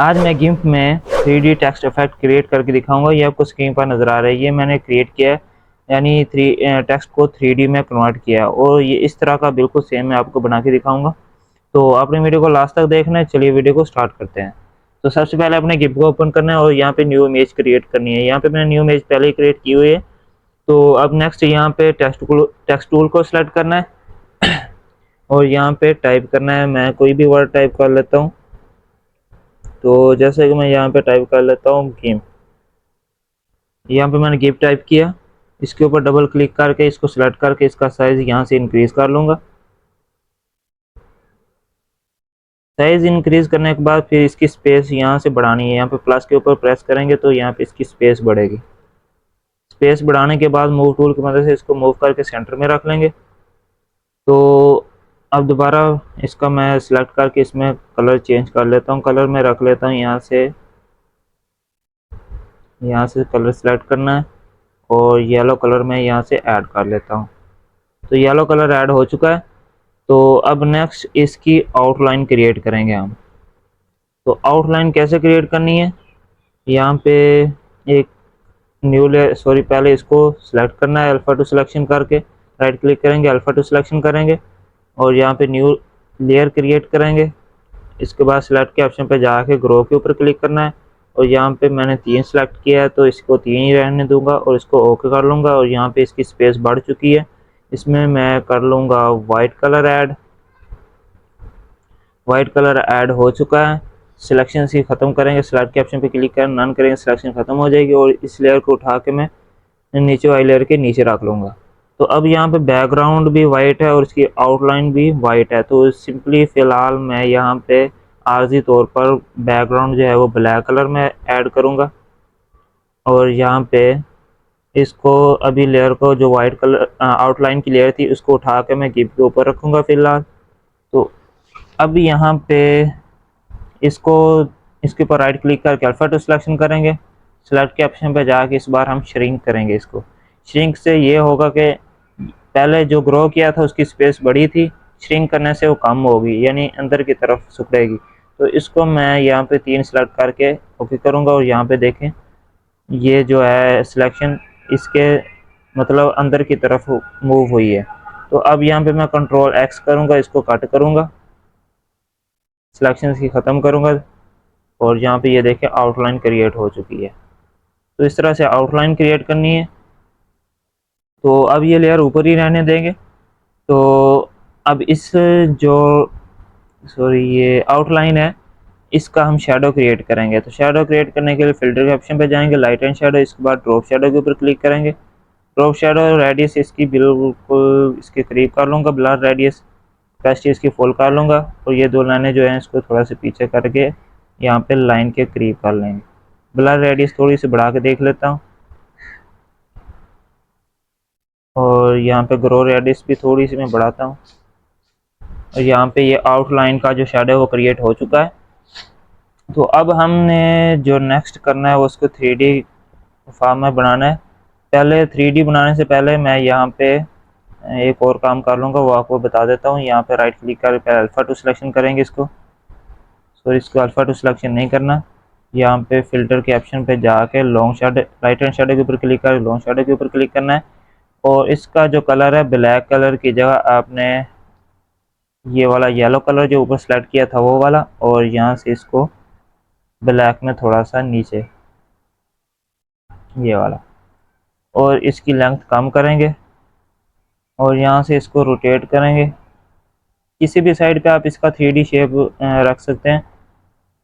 आज मैं गिम्प में 3D टेक्स्ट इफेक्ट क्रिएट करके दिखाऊंगा। ये आपको स्क्रीन पर नज़र आ रहा है। ये मैंने क्रिएट किया है, यानी टेक्स्ट को 3D में कन्वर्ट किया और ये इस तरह का बिल्कुल सेम मैं आपको बना के दिखाऊंगा। तो आपने वीडियो को लास्ट तक देखना है। चलिए वीडियो को स्टार्ट करते हैं। तो सबसे पहले अपने गिम्प को ओपन करना है और यहाँ पे न्यू इमेज क्रिएट करनी है। यहाँ पे मैंने न्यू इमेज पहले ही क्रिएट की हुई है। तो अब नेक्स्ट यहाँ पे टेक्स्ट टूल को सिलेक्ट करना है और यहाँ पे टाइप करना है। मैं कोई भी वर्ड टाइप कर लेता हूँ। तो जैसे कि मैं यहाँ पे टाइप कर लेता हूँ गिम्प। यहाँ पे मैंने गिम्प टाइप किया। इसके ऊपर डबल क्लिक करके इसको सिलेक्ट करके इसका साइज यहाँ से इंक्रीज कर लूँगा। साइज इंक्रीज करने के बाद फिर इसकी स्पेस यहाँ से बढ़ानी है। यहाँ पे प्लस के ऊपर प्रेस करेंगे तो यहाँ पे इसकी स्पेस बढ़ेगी। स्पेस बढ़ाने के बाद मूव टूल की मदद से इसको मूव करके सेंटर में रख लेंगे। तो अब दोबारा इसका मैं सिलेक्ट करके इसमें कलर चेंज कर लेता हूँ। कलर में रख लेता हूँ यहाँ से कलर सिलेक्ट करना है और येलो कलर में यहाँ से ऐड कर लेता हूँ। तो येलो कलर ऐड हो चुका है। तो अब नेक्स्ट इसकी आउटलाइन क्रिएट करेंगे हम। तो आउटलाइन कैसे क्रिएट करनी है, यहाँ पे एक न्यू लेयर पहले इसको सिलेक्ट करना है। अल्फा टू सिलेक्शन करके राइट क्लिक करेंगे, अल्फा टू सिलेक्शन करेंगे और यहाँ पे न्यू लेयर क्रिएट करेंगे। इसके बाद सिलेक्ट के ऑप्शन पे जाके ग्रो के ऊपर क्लिक करना है और यहाँ पे मैंने 3 सिलेक्ट किया है तो इसको 3 ही रहने दूंगा और इसको ओके कर लूँगा। और यहाँ पे इसकी स्पेस बढ़ चुकी है, इसमें मैं कर लूँगा white colour add. White colour add हो चुका है। सिलेक्शन से ख़त्म करेंगे, सिलेक्ट के ऑप्शन पे क्लिक कर नन करेंगे, सिलेक्शन ख़त्म हो जाएगी और इस लेयर को उठा के मैं नीचे वाली लेयर के नीचे रख लूँगा। तो अब यहाँ पे बैकग्राउंड भी वाइट है और इसकी आउटलाइन भी वाइट है। तो सिंपली फ़िलहाल मैं यहाँ पे आर्जी तौर पर बैकग्राउंड जो है वो ब्लैक कलर में ऐड करूँगा और यहाँ पे इसको अभी लेयर को जो वाइट कलर आउटलाइन की लेयर थी उसको उठा के मैं गिम्प के ऊपर रखूँगा फ़िलहाल। तो अब यहाँ पे इसको इसके ऊपर राइट क्लिक करके अल्फा टू सिलेक्शन करेंगे। सिलेक्ट के ऑप्शन पे जाके इस बार हम श्रिंक करेंगे। इसको श्रिंक से ये होगा कि पहले जो ग्रो किया था उसकी स्पेस बड़ी थी, श्रिंक करने से वो कम होगी, यानी अंदर की तरफ सिकुड़ेगी। तो इसको मैं यहाँ पे 3 सिलेक्ट करके ओके करूँगा और यहाँ पे देखें ये जो है सिलेक्शन इसके मतलब अंदर की तरफ मूव हुई है। तो अब यहाँ पे मैं कंट्रोल एक्स करूँगा, इसको कट करूँगा, सिलेक्शन की ख़त्म करूँगा और यहाँ पे ये देखें आउटलाइन क्रिएट हो चुकी है। तो इस तरह से आउटलाइन क्रिएट करनी है। तो अब ये लेयर ऊपर ही रहने देंगे। तो अब इस जो ये आउटलाइन है इसका हम शेडो क्रिएट करेंगे। तो शेडो क्रिएट करने के लिए फिल्टर के ऑप्शन पे जाएंगे, लाइट एंड शेडो, इसके बाद ड्रॉप शेडो के ऊपर क्लिक करेंगे। ड्रॉप शेडो रेडियस इसकी बिल्कुल इसके करीब कर लूँगा, ब्लर रेडियस कैपेसिटी इसकी फुल कर लूँगा और ये 2 लाइनें जो हैं इसको थोड़ा सा पीछे करके यहाँ पे लाइन के करीब कर लेंगे। ब्लर रेडियस थोड़ी सी बढ़ा के देख लेता हूँ और यहाँ पे ग्रो रेडियस भी थोड़ी सी मैं बढ़ाता हूँ और यहाँ पे ये आउटलाइन का जो शेडो है वो क्रिएट हो चुका है। तो अब हमने जो नेक्स्ट करना है वो उसको 3D फॉर्म में बनाना है। पहले 3D बनाने से पहले मैं यहाँ पे एक और काम कर लूँगा, वो आपको बता देता हूँ। यहाँ पे राइट क्लिक करके अल्फा टू सिलेक्शन करेंगे इसको अल्फा टू सिलेक्शन नहीं करना। यहाँ पे फिल्टर के ऑप्शन पे जाके long shadow right hand shadow के ऊपर क्लिक कर लॉन्ग शेडो के ऊपर क्लिक करना है और इसका जो कलर है ब्लैक कलर की जगह आपने ये वाला येलो कलर जो ऊपर सेलेक्ट किया था वो वाला और यहाँ से इसको ब्लैक में थोड़ा सा नीचे ये वाला और इसकी लेंथ कम करेंगे और यहाँ से इसको रोटेट करेंगे। किसी भी साइड पे आप इसका 3D शेप रख सकते हैं।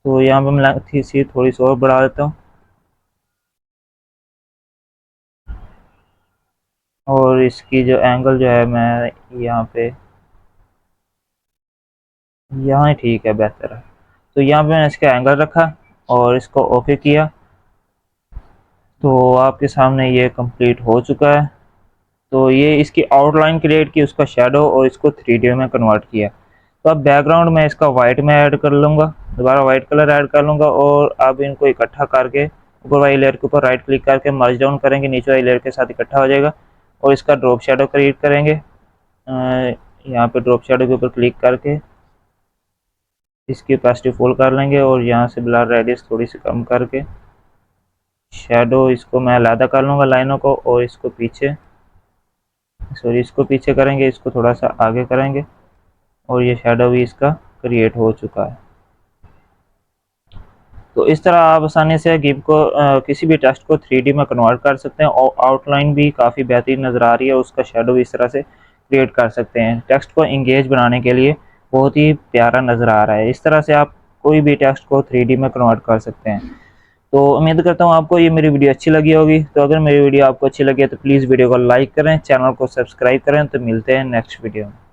तो यहाँ पे मैं लेंथ इसी थोड़ी सी और बढ़ा देता हूँ और इसकी जो एंगल जो है मैं यहाँ पे यहाँ ठीक है, बेहतर है। तो यहाँ पे मैंने इसका एंगल रखा और इसको ओके किया। तो आपके सामने ये कंप्लीट हो चुका है। तो ये इसकी आउटलाइन क्रिएट की, उसका शेडो और इसको 3D में कन्वर्ट किया। तो अब बैकग्राउंड में इसका वाइट में ऐड कर लूँगा, दोबारा वाइट कलर ऐड कर लूँगा और अब इनको इकट्ठा करके ऊपर वाली लेयर के ऊपर राइट क्लिक करके मर्ज डाउन करेंगे, नीचे वाली लेयर के साथ इकट्ठा हो जाएगा और इसका ड्रॉप शेडो क्रिएट करेंगे। यहाँ पे ड्रॉप शेडो के ऊपर क्लिक करके इसकी ओपेसिटी फुल कर लेंगे और यहाँ से ब्लर रेडियस थोड़ी सी कम करके शेडो इसको मैं अलहदा कर लूँगा लाइनों को, और इसको पीछे करेंगे, इसको थोड़ा सा आगे करेंगे और ये शेडो भी इसका क्रिएट हो चुका है। तो इस तरह आप आसानी से गिम्प को किसी भी टेक्स्ट को 3D में कन्वर्ट कर सकते हैं और आउटलाइन भी काफ़ी बेहतरीन नज़र आ रही है, उसका शेडो भी इस तरह से क्रिएट कर सकते हैं। टेक्स्ट को इंगेज बनाने के लिए बहुत ही प्यारा नज़र आ रहा है। इस तरह से आप कोई भी टेक्स्ट को 3D में कन्वर्ट कर सकते हैं। तो उम्मीद करता हूँ आपको ये मेरी वीडियो अच्छी लगी होगी। तो अगर मेरी वीडियो आपको अच्छी लगी है तो प्लीज़ वीडियो को लाइक करें, चैनल को सब्सक्राइब करें। तो मिलते हैं नेक्स्ट वीडियो में।